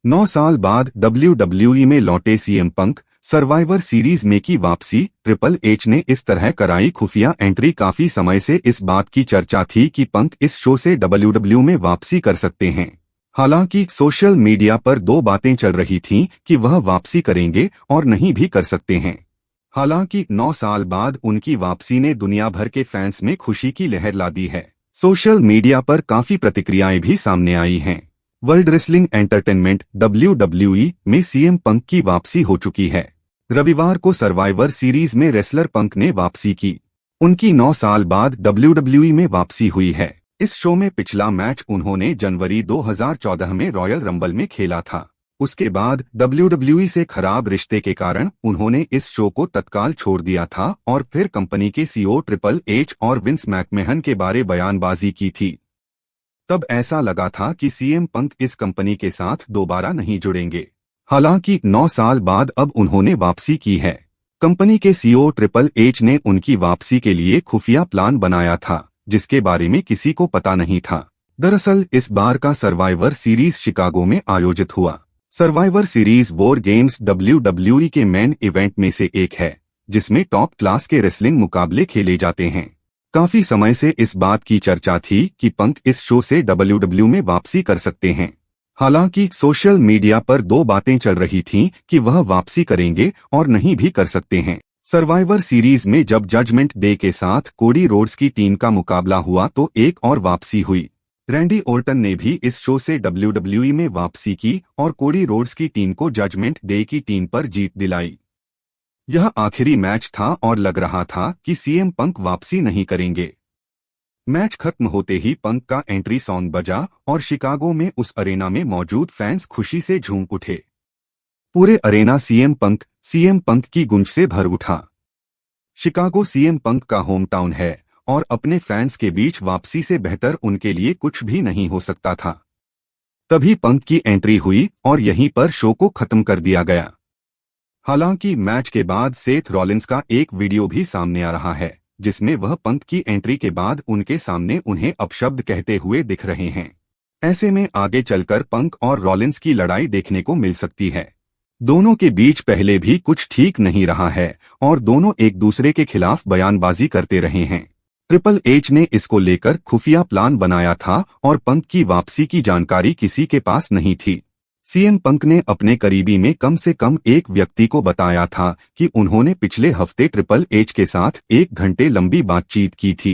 9 साल बाद WWE में लौटे सीएम पंक, सर्वाइवर सीरीज में की वापसी। ट्रिपल एच ने इस तरह कराई खुफिया एंट्री। काफी समय से इस बात की चर्चा थी कि पंक इस शो से WWE में वापसी कर सकते हैं। हालांकि सोशल मीडिया पर दो बातें चल रही थीं कि वह वापसी करेंगे और नहीं भी कर सकते हैं। हालांकि 9 साल बाद उनकी वापसी ने दुनिया भर के फैंस में खुशी की लहर ला दी है। सोशल मीडिया पर काफी प्रतिक्रियाएं भी सामने आई हैं। वर्ल्ड रेसलिंग एंटरटेनमेंट WWE में सीएम पंक की वापसी हो चुकी है। रविवार को सर्वाइवर सीरीज में रेसलर पंक ने वापसी की। उनकी 9 साल बाद WWE में वापसी हुई है। इस शो में पिछला मैच उन्होंने जनवरी 2014 में रॉयल रंबल में खेला था। उसके बाद WWE से खराब रिश्ते के कारण उन्होंने इस शो को तत्काल छोड़ दिया था और फिर कंपनी के CEO ट्रिपल एच और विंस मैकमैहन के बारे बयानबाजी की थी। तब ऐसा लगा था कि सीएम पंक इस कंपनी के साथ दोबारा नहीं जुड़ेंगे। हालांकि 9 साल बाद अब उन्होंने वापसी की है। कंपनी के CEO ट्रिपल एच ने उनकी वापसी के लिए खुफिया प्लान बनाया था, जिसके बारे में किसी को पता नहीं था। दरअसल इस बार का सर्वाइवर सीरीज शिकागो में आयोजित हुआ। Survivor series war games WWE के मेन इवेंट में से एक है, जिसमें टॉप क्लास के रेसलिंग मुकाबले खेले जाते हैं। काफी समय से इस बात की चर्चा थी कि पंक इस शो से WWE में वापसी कर सकते हैं। हालांकि सोशल मीडिया पर दो बातें चल रही थीं कि वह वापसी करेंगे और नहीं भी कर सकते हैं। सर्वाइवर सीरीज में जब जजमेंट डे के साथ कोडी रोड्स की टीम का मुकाबला हुआ तो एक और वापसी हुई। रैंडी ऑर्टन ने भी इस शो से WWE में वापसी की और कोडी रोड्स की टीम को जजमेंट डे की टीम पर जीत दिलाई। यह आखिरी मैच था और लग रहा था कि सीएम पंक वापसी नहीं करेंगे। मैच खत्म होते ही पंक का एंट्री सॉन्ग बजा और शिकागो में उस अरेना में मौजूद फैंस खुशी से झूम उठे। पूरे अरेना सीएम पंक की गूंज से भर उठा। शिकागो सीएम पंक का होम टाउन है और अपने फैंस के बीच वापसी से बेहतर उनके लिए कुछ भी नहीं हो सकता था। तभी पंक की एंट्री हुई और यहीं पर शो को खत्म कर दिया गया। हालांकि मैच के बाद सेथ रॉलिंस का एक वीडियो भी सामने आ रहा है, जिसमें वह पंक की एंट्री के बाद उनके सामने उन्हें अपशब्द कहते हुए दिख रहे हैं। ऐसे में आगे चलकर पंक और रॉलिंस की लड़ाई देखने को मिल सकती है। दोनों के बीच पहले भी कुछ ठीक नहीं रहा है और दोनों एक दूसरे के खिलाफ बयानबाजी करते रहे हैं। ट्रिपल एच ने इसको लेकर खुफिया प्लान बनाया था और पंक की वापसी की जानकारी किसी के पास नहीं थी। सीएम पंक ने अपने करीबी में कम से कम एक व्यक्ति को बताया था कि उन्होंने पिछले हफ्ते ट्रिपल एच के साथ 1 घंटे लंबी बातचीत की थी।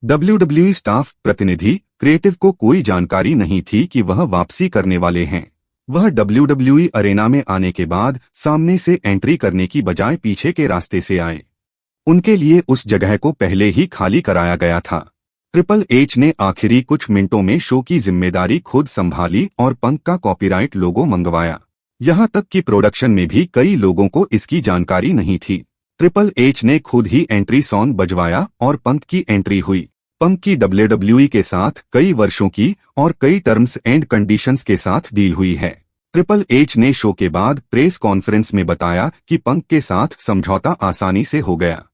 WWE स्टाफ प्रतिनिधि क्रिएटिव को कोई जानकारी नहीं थी कि वह वापसी करने वाले हैं। वह WWE अरेना में आने के बाद सामने से एंट्री करने की बजाय पीछे के रास्ते से आए। उनके लिए उस जगह को पहले ही खाली कराया गया था। ट्रिपल एच ने आखिरी कुछ मिनटों में शो की जिम्मेदारी खुद संभाली और पंक का कॉपीराइट लोगो मंगवाया। यहां तक कि प्रोडक्शन में भी कई लोगों को इसकी जानकारी नहीं थी। ट्रिपल एच ने खुद ही एंट्री सॉन्ग बजवाया और पंक की एंट्री हुई। पंक की WWE के साथ कई वर्षों की और कई टर्म्स एंड कंडीशंस के साथ डील हुई है। ट्रिपल एच ने शो के बाद प्रेस कॉन्फ्रेंस में बताया कि पंक के साथ समझौता आसानी से हो गया।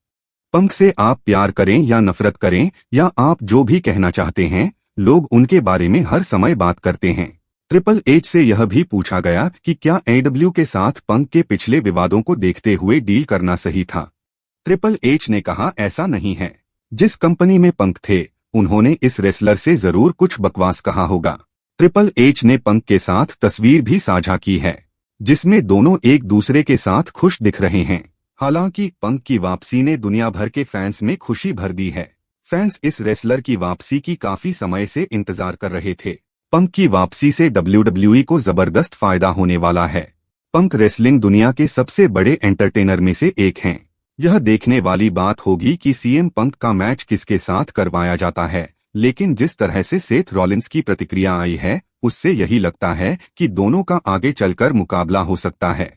पंक से आप प्यार करें या नफरत करें या आप जो भी कहना चाहते हैं, लोग उनके बारे में हर समय बात करते हैं। ट्रिपल एच से यह भी पूछा गया कि क्या AEW के साथ पंक के पिछले विवादों को देखते हुए डील करना सही था। ट्रिपल एच ने कहा, ऐसा नहीं है। जिस कंपनी में पंक थे, उन्होंने इस रेसलर से जरूर कुछ बकवास कहा होगा। ट्रिपल एच ने पंक के साथ तस्वीर भी साझा की है, जिसमें दोनों एक दूसरे के साथ खुश दिख रहे हैं। हालांकि पंक की वापसी ने दुनिया भर के फैंस में खुशी भर दी है। फैंस इस रेसलर की वापसी की काफी समय से इंतजार कर रहे थे। पंक की वापसी से WWE को जबरदस्त फायदा होने वाला है। पंक रेसलिंग दुनिया के सबसे बड़े एंटरटेनर में से एक हैं। यह देखने वाली बात होगी कि सीएम पंक का मैच किसके साथ करवाया जाता है, लेकिन जिस तरह से सेथ रॉलिंस की प्रतिक्रिया आई है, उससे यही लगता है कि दोनों का आगे चलकर मुकाबला हो सकता है।